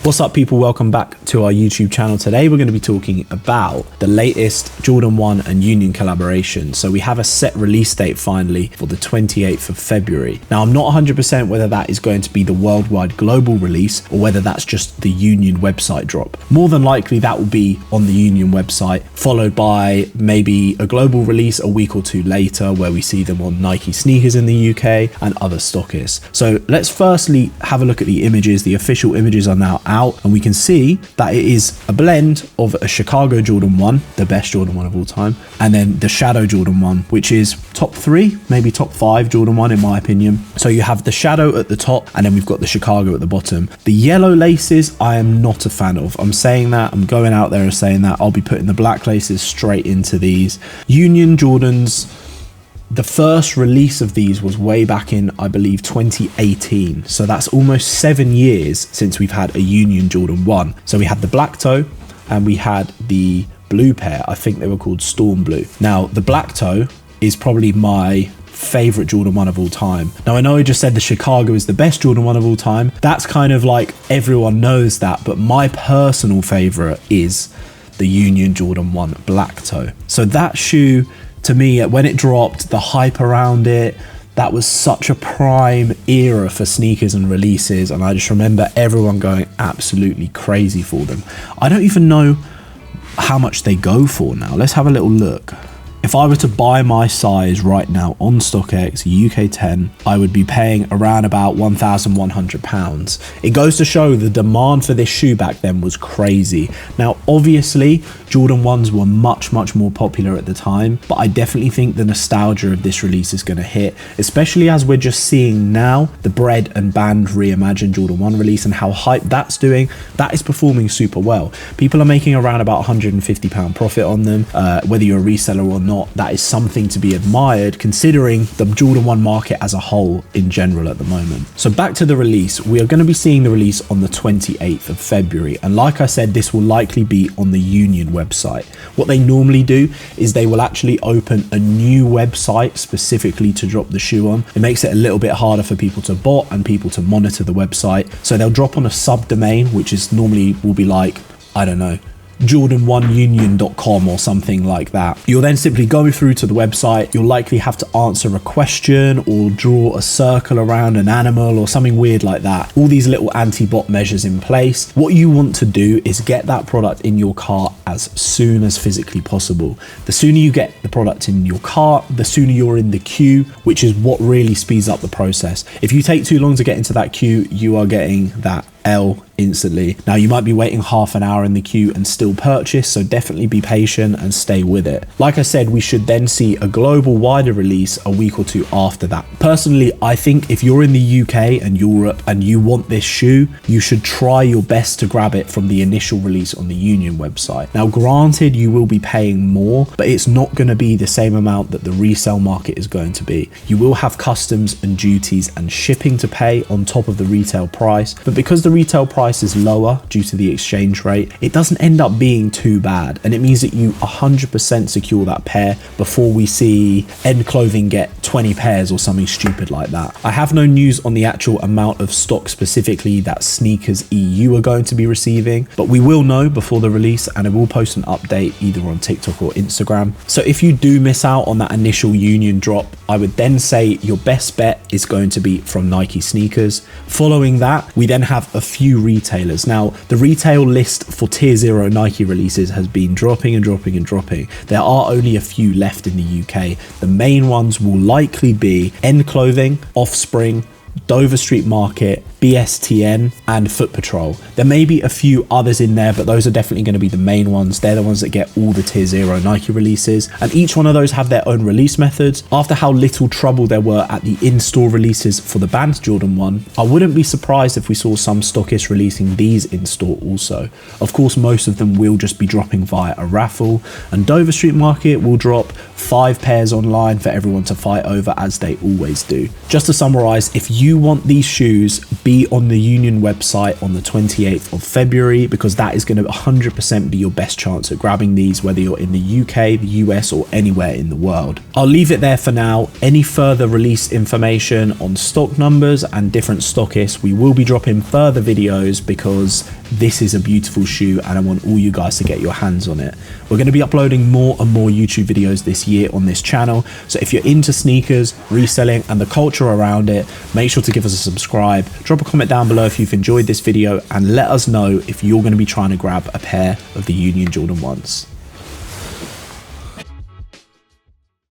What's up, people? Welcome back to our YouTube channel. Today we're going to be talking about the latest Jordan 1 and Union collaboration. So we have a set release date finally for the 28th of February. Now I'm not 100% whether that is going to be the worldwide global release or whether that's just the Union website drop. More than likely that will be on the Union website, followed by maybe a global release a week or two later where we see them on Nike sneakers in the UK and other stockists. So let's firstly have a look at the images. The official images are now out, and we can see that it is a blend of a Chicago Jordan 1, the best Jordan 1 of all time, and then the Shadow Jordan 1, which is top 3, maybe top 5 Jordan 1 in my opinion. So you have the Shadow at the top, and then we've got the Chicago at the bottom. The yellow laces I am not a fan of. I'm saying that, I'm going out there and saying that. I'll be putting the black laces straight into these. Union Jordans, the first release of these was way back in, I believe, 2018. So that's almost 7 years since we've had a Union Jordan 1. So we had the black toe and we had the blue pair. I think they were called Storm Blue. Now, the black toe is probably my favorite Jordan 1 of all time. Now, I know I just said the Chicago is the best Jordan 1 of all time. That's kind of like everyone knows that, but my personal favorite is the Union Jordan 1 black toe. So that shoe, to me, when it dropped, the hype around it, that was such a prime era for sneakers and releases, and I just remember everyone going absolutely crazy for them. I don't even know how much they go for now. Let's have a little look. If I were to buy my size right now on StockX UK 10, I would be paying around about £1,100. It goes to show the demand for this shoe back then was crazy. Now, obviously, Jordan 1s were much more popular at the time, but I definitely think the nostalgia of this release is going to hit, especially as we're just seeing now the bread and band reimagined Jordan 1 release and how hype that's doing. That is performing super well. People are making around about £150 profit on them, whether you're a reseller or not. That is something to be admired considering the Jordan 1 market as a whole in general at the moment. So back to the release, we are going to be seeing the release on the 28th of February, and like I said, this will likely be on the Union website. What they normally do is they will actually open a new website specifically to drop the shoe on. It makes it a little bit harder for people to bot and people to monitor the website, so they'll drop on a subdomain, which is normally will be like, I don't know, jordan1union.com or something like that. You'll then simply go through to the website. You'll likely have to answer a question or draw a circle around an animal or something weird like that. All these little anti-bot measures in place. What you want to do is get that product in your cart as soon as physically possible. The sooner you get the product in your cart, the sooner you're in the queue, which is what really speeds up the process. If you take too long to get into that queue, you are getting that L instantly. Now, you might be waiting half an hour in the queue and still purchase, so definitely be patient and stay with it. Like I said, we should then see a global wider release a week or two after that. Personally, I think if you're in the UK and Europe and you want this shoe, you should try your best to grab it from the initial release on the Union website. Now, granted, you will be paying more, but it's not going to be the same amount that the resale market is going to be. You will have customs and duties and shipping to pay on top of the retail price, but because the retail price is lower due to the exchange rate, it doesn't end up being too bad, and it means that you 100% secure that pair before we see End Clothing get 20 pairs or something stupid like that. I have no news on the actual amount of stock specifically that Sneakers EU are going to be receiving, but we will know before the release, and I will post an update either on TikTok or Instagram. So if you do miss out on that initial Union drop, I would then say your best bet is going to be from Nike sneakers. Following that, we then have a few retailers. Now, the retail list for tier 0 Nike releases has been dropping and dropping and dropping. There are only a few left in the UK. The main ones will likely be End Clothing, Offspring, Dover Street Market, BSTN, and Foot Patrol. There may be a few others in there, but those are definitely going to be the main ones. They're the ones that get all the tier 0 Nike releases, and each one of those have their own release methods. After how little trouble there were at the in-store releases for the banned Jordan 1, I wouldn't be surprised if we saw some stockists releasing these in-store also. Of course, most of them will just be dropping via a raffle, and Dover Street Market will drop 5 pairs online for everyone to fight over, as they always do. Just to summarize, if you want these shoes, be on the Union website on the 28th of February, because that is going to 100% be your best chance at grabbing these, whether you're in the UK, the US, or anywhere in the world. I'll leave it there for now. Any further release information on stock numbers and different stockists, we will be dropping further videos, because this is a beautiful shoe and I want all you guys to get your hands on it. We're going to be uploading more and more YouTube videos this year on this channel, so if you're into sneakers, reselling, and the culture around it, make sure to give us a subscribe, drop a comment down below if you've enjoyed this video, and let us know if you're going to be trying to grab a pair of the Union Jordan 1s.